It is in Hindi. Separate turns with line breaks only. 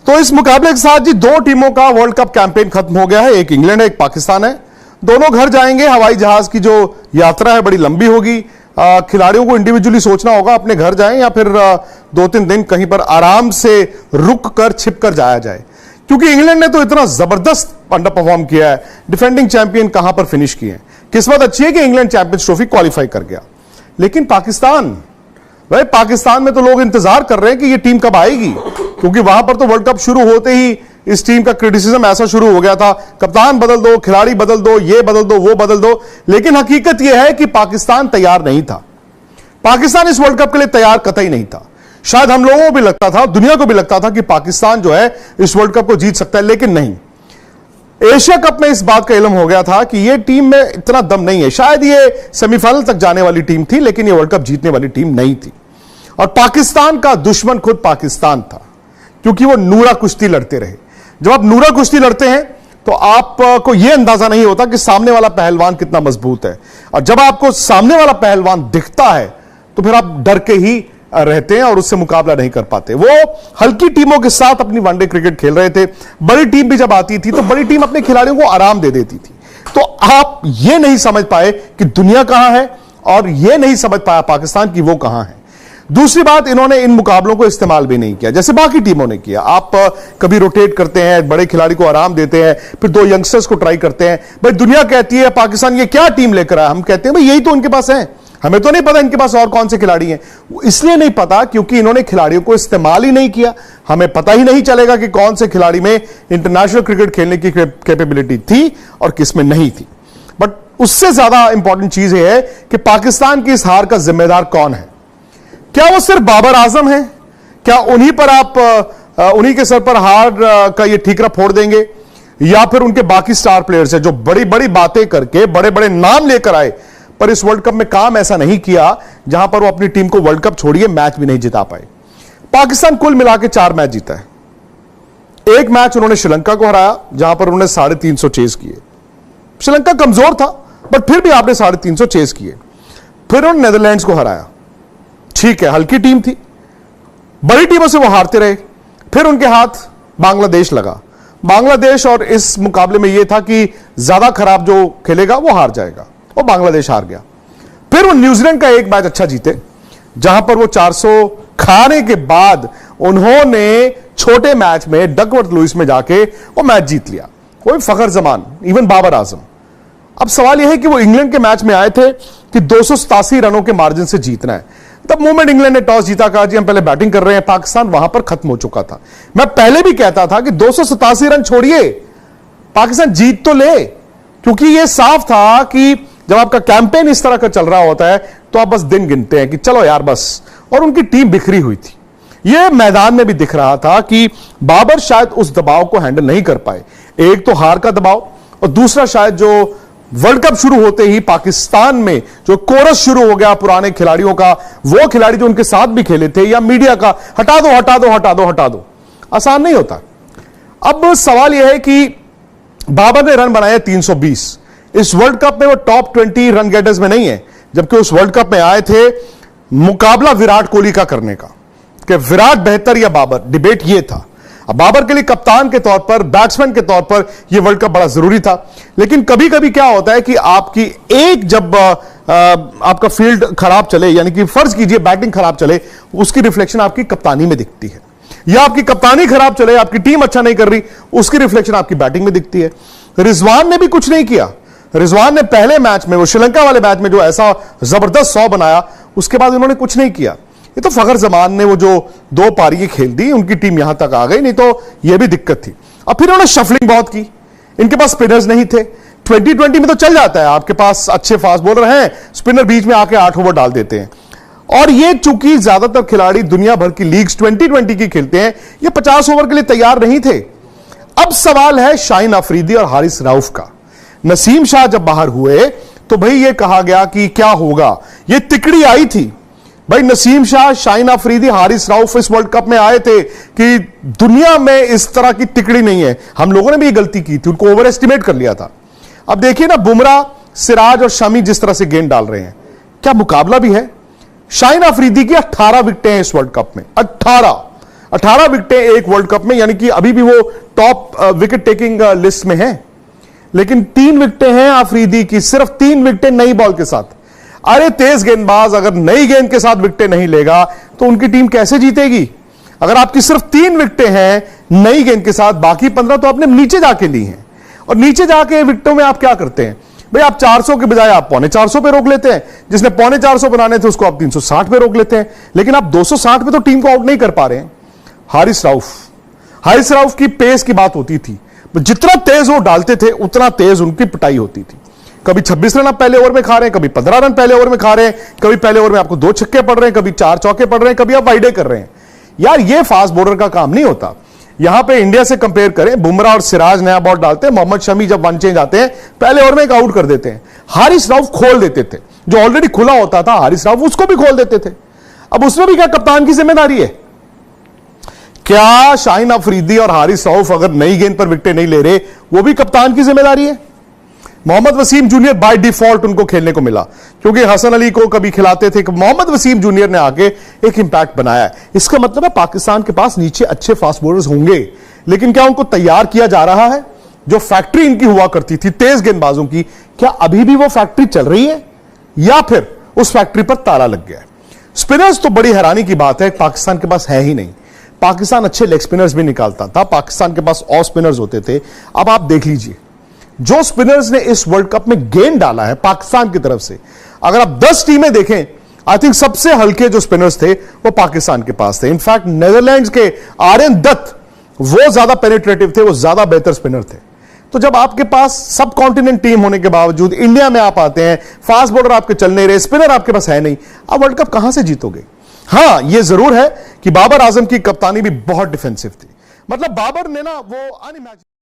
तो इस मुकाबले के साथ जी दो टीमों का वर्ल्ड कप कैंपेन खत्म हो गया है। एक इंग्लैंड है, एक पाकिस्तान है। दोनों घर जाएंगे। हवाई जहाज की जो यात्रा है बड़ी लंबी होगी। खिलाड़ियों को इंडिविजुअली सोचना होगा अपने घर जाएं या फिर 2-3 दिन कहीं पर आराम से रुक कर छिप कर जाया जाए, क्योंकि इंग्लैंड ने तो इतना जबरदस्त अंडर परफॉर्म किया है। डिफेंडिंग चैंपियन कहां पर फिनिश किए हैं। किस्मत अच्छी है कि इंग्लैंड चैंपियंस ट्रॉफी क्वालिफाई कर गया। लेकिन पाकिस्तान, भाई पाकिस्तान में तो लोग इंतजार कर रहे हैं कि ये टीम कब आएगी, क्योंकि वहां पर तो वर्ल्ड कप शुरू होते ही इस टीम का क्रिटिसिज्म ऐसा शुरू हो गया था, कप्तान बदल दो, खिलाड़ी बदल दो, ये बदल दो, वो बदल दो। लेकिन हकीकत यह है कि पाकिस्तान तैयार नहीं था। पाकिस्तान इस वर्ल्ड कप के लिए तैयार कतई नहीं था। शायद हम लोगों को भी लगता था, दुनिया को भी लगता था कि पाकिस्तान जो है इस वर्ल्ड कप को जीत सकता है, लेकिन नहीं। एशिया कप में इस बात का इल्म हो गया था कि यह टीम में इतना दम नहीं है। शायद ये सेमीफाइनल तक जाने वाली टीम थी, लेकिन यह वर्ल्ड कप जीतने वाली टीम नहीं थी। और पाकिस्तान का दुश्मन खुद पाकिस्तान था, क्योंकि वो नूरा कुश्ती लड़ते रहे। जब आप नूरा कुश्ती लड़ते हैं तो आपको यह अंदाजा नहीं होता कि सामने वाला पहलवान कितना मजबूत है। और जब आपको सामने वाला पहलवान दिखता है तो फिर आप डर के ही रहते हैं और उससे मुकाबला नहीं कर पाते। वो हल्की टीमों के साथ अपनी वनडे क्रिकेट खेल रहे थे। बड़ी टीम भी जब आती थी तो बड़ी टीम अपने खिलाड़ियों को आराम दे देती थी। तो आप यह नहीं समझ पाए कि दुनिया कहां है, और यह नहीं समझ पाया पाकिस्तान की वो कहां है। दूसरी बात, इन्होंने इन मुकाबलों को इस्तेमाल भी नहीं किया जैसे बाकी टीमों ने किया। आप कभी रोटेट करते हैं, बड़े खिलाड़ी को आराम देते हैं, फिर 2 यंगस्टर्स को ट्राई करते हैं। भाई दुनिया कहती है पाकिस्तान ये क्या टीम लेकर आया, हम कहते हैं भाई यही तो उनके पास है, हमें तो नहीं पता इनके पास और कौन से खिलाड़ी हैं। इसलिए नहीं पता क्योंकि इन्होंने खिलाड़ियों को इस्तेमाल ही नहीं किया। हमें पता ही नहीं चलेगा कि कौन से खिलाड़ी में इंटरनेशनल क्रिकेट खेलने की कैपेबिलिटी थी और किस में नहीं थी। बट उससे ज्यादा इंपॉर्टेंट चीज यह है कि पाकिस्तान की इस हार का जिम्मेदार कौन है। क्या वो सिर्फ बाबर आजम है? क्या उन्हीं पर आप उन्हीं के सर पर हार का ये ठीकरा फोड़ देंगे, या फिर उनके बाकी स्टार प्लेयर्स हैं जो बड़ी बड़ी बातें करके बड़े बड़े नाम लेकर आए पर इस वर्ल्ड कप में काम ऐसा नहीं किया जहां पर वो अपनी टीम को वर्ल्ड कप छोड़िए मैच भी नहीं जिता पाए। पाकिस्तान कुल मिला के 4 मैच जीता है। एक मैच उन्होंने श्रीलंका को हराया जहां पर उन्होंने 350 चेज किए। श्रीलंका कमजोर था बट फिर भी आपने 350 चेज किए। फिर उन्होंने नीदरलैंड्स को हराया, ठीक है हल्की टीम थी, बड़ी टीमों से वो हारते रहे। फिर उनके हाथ बांग्लादेश लगा। बांग्लादेश और इस मुकाबले में यह था कि ज्यादा खराब जो खेलेगा वो हार जाएगा, और बांग्लादेश हार गया। फिर वो न्यूजीलैंड का एक मैच अच्छा जीते जहां पर वो 400 खाने के बाद उन्होंने छोटे मैच में डकवर्थ लुइस में जाके वो मैच जीत लिया। कोई फखर जमान, इवन बाबर आजम। अब सवाल यह है कि वो इंग्लैंड के मैच में आए थे कि 287 रनों के मार्जिन से जीतना है। तब मोमेंट इंग्लैंड ने टॉस जीता, कहा जी हम पहले बैटिंग कर रहे हैं। पाकिस्तान वहां पर खत्म हो चुका था। मैं पहले भी कहता था कि 287 रन छोड़िए, पाकिस्तान जीत तो ले, क्योंकि यह साफ था कि जब आपका कैंपेन इस तरह का चल रहा होता है तो आप बस दिन गिनते हैं कि चलो यार बस। और उनकी टीम बिखरी हुई थी। यह मैदान में भी दिख रहा था कि बाबर शायद उस दबाव को हैंडल नहीं कर पाए। एक तो हार का दबाव, और दूसरा शायद जो वर्ल्ड कप शुरू होते ही पाकिस्तान में जो कोरस शुरू हो गया पुराने खिलाड़ियों का, वो खिलाड़ी जो उनके साथ भी खेले थे, या मीडिया का हटा दो हटा दो हटा दो हटा दो, आसान नहीं होता। अब सवाल यह है कि बाबर ने रन बनाए 320। इस वर्ल्ड कप में वो टॉप 20 रन गेटर्स में नहीं है, जबकि उस वर्ल्ड कप में आए थे मुकाबला विराट कोहली का करने का, कि विराट बेहतर या बाबर, डिबेट ये था। अब बाबर के लिए कप्तान के तौर पर, बैट्समैन के तौर पर यह वर्ल्ड कप बड़ा जरूरी था। लेकिन कभी कभी क्या होता है कि आपकी एक जब आपका फील्ड खराब चले, यानी कि फर्ज कीजिए बैटिंग खराब चले, उसकी रिफ्लेक्शन आपकी कप्तानी में दिखती है, या आपकी कप्तानी खराब चले, आपकी टीम अच्छा नहीं कर रही, उसकी रिफ्लेक्शन आपकी बैटिंग में दिखती है। रिजवान ने भी कुछ नहीं किया। रिजवान ने पहले मैच में, वो श्रीलंका वाले मैच में जो ऐसा जबरदस्त 100 बनाया, उसके बाद उन्होंने कुछ नहीं किया। ये तो फखर जमान ने वो जो 2 पारी खेल दी, उनकी टीम यहां तक आ गई, नहीं तो यह भी दिक्कत थी। अब फिर उन्होंने शफलिंग बहुत की, इनके पास स्पिनर्स नहीं थे। 2020 में तो चल जाता है, आपके पास अच्छे फास्ट बॉलर हैं, स्पिनर बीच में आके 8 ओवर डाल देते हैं। और ये चूंकि ज्यादातर खिलाड़ी दुनिया भर की लीग्स 2020 की खेलते हैं, ये 50 ओवर के लिए तैयार नहीं थे। अब सवाल है शाहीन अफरीदी और हारिस रऊफ का। नसीम शाह जब बाहर हुए तो भाई ये कहा गया कि क्या होगा, ये तिकड़ी आई थी। भाई नसीम शाह, शाहीन अफरीदी, हारिस रऊफ इस वर्ल्ड कप में आए थे कि दुनिया में इस तरह की तिकड़ी नहीं है। हम लोगों ने भी ये गलती की थी, उनको ओवर एस्टिमेट कर लिया था। अब देखिए ना, बुमराह, सिराज और शमी जिस तरह से गेंद डाल रहे हैं, क्या मुकाबला भी है। शाहीन अफरीदी की 18 विकेटें हैं इस वर्ल्ड कप में, 18। 18 विकेटें एक वर्ल्ड कप में, यानी कि अभी भी वो टॉप विकेट टेकिंग लिस्ट में है। लेकिन 3 विकेटें हैं आफरीदी की, सिर्फ 3 विकेटें नई बॉल के साथ। अरे तेज गेंदबाज अगर नई गेंद के साथ विकेटें नहीं लेगा तो उनकी टीम कैसे जीतेगी? अगर आपकी सिर्फ 3 विकेटें हैं नई गेंद के साथ, बाकी 15 तो आपने नीचे जाके ली हैं। और नीचे जाके विकेटों में आप क्या करते हैं भाई? आप 400 के बजाय आप 450 पे रोक लेते हैं। जिसने 450 बनाने थे उसको आप 360 पे रोक लेते हैं। लेकिन आप 260 पे तो टीम को आउट नहीं कर पा रहे हैं। हारिस राउफ की पेस की बात होती थी, जितना तेज वो डालते थे उतना तेज उनकी पिटाई होती थी। कभी 26 रन आप पहले ओवर में खा रहे हैं, कभी 15 रन पहले ओवर में खा रहे हैं, कभी पहले ओवर में आपको 2 छक्के पड़ रहे हैं, कभी 4 चौके पड़ रहे हैं, कभी आप वाइडे कर रहे हैं। यार ये फास्ट बॉलर का काम नहीं होता। यहां पे इंडिया से कंपेयर करें, बुमराह और सिराज नया बॉल डालते हैं, मोहम्मद शमी जब वन चेंज आते हैं पहले ओवर में एक आउट कर देते हैं। हारिस राउफ खोल देते थे, जो ऑलरेडी खुला होता था हारिस राउफ उसको भी खोल देते थे। अब उसमें भी क्या कप्तान की जिम्मेदारी है? क्या शाहिन अफरीदी और हारिस राउफ अगर नई गेंद पर विकेटें नहीं ले रहे, वो भी कप्तान की जिम्मेदारी है? Mohammed Wasim junior by default उनको खेलने को मिला, क्योंकि हसन अली को कभी खिलाते थे। मोहम्मद वसीम जूनियर ने आके एक इंपैक्ट बनाया है। इसका मतलब है पाकिस्तान के पास नीचे अच्छे फास्ट बॉलर्स होंगे, लेकिन क्या उनको तैयार किया जा रहा है? जो फैक्ट्री इनकी हुआ करती थी तेज गेंदबाजों की, क्या अभी भी वो फैक्ट्री चल रही है या फिर उस फैक्ट्री पर ताला लग गया है? स्पिनर्स तो बड़ी हैरानी की बात है, पाकिस्तान के पास है ही नहीं। पाकिस्तान अच्छे लेग स्पिनर्स भी निकालता था, पाकिस्तान के पास ऑफ स्पिनर्स होते थे। अब आप देख लीजिए, जो स्पिनर्स ने इस वर्ल्ड कप में गेंद डाला है पाकिस्तान की तरफ से, अगर आप 10 टीमें देखें, आई थिंक सबसे हल्के जो स्पिनर्स थे वो पाकिस्तान के पास थे। इनफैक्ट नेदरलैंड्स के आर्यन दत्त वो ज्यादा पेनिट्रेटिव थे, वो ज्यादा बेहतर स्पिनर थे। तो जब आपके पास सब कॉन्टिनेंट टीम होने के बावजूद इंडिया में आप आते हैं, फास्ट बॉलर आपके चल नहीं रहे, स्पिनर आपके पास है नहीं, आप वर्ल्ड कप कहां से जीतोगे? हां, यह जरूर है कि बाबर आजम की कप्तानी भी बहुत डिफेंसिव थी। मतलब बाबर ने ना वो अनइमेजिनेबल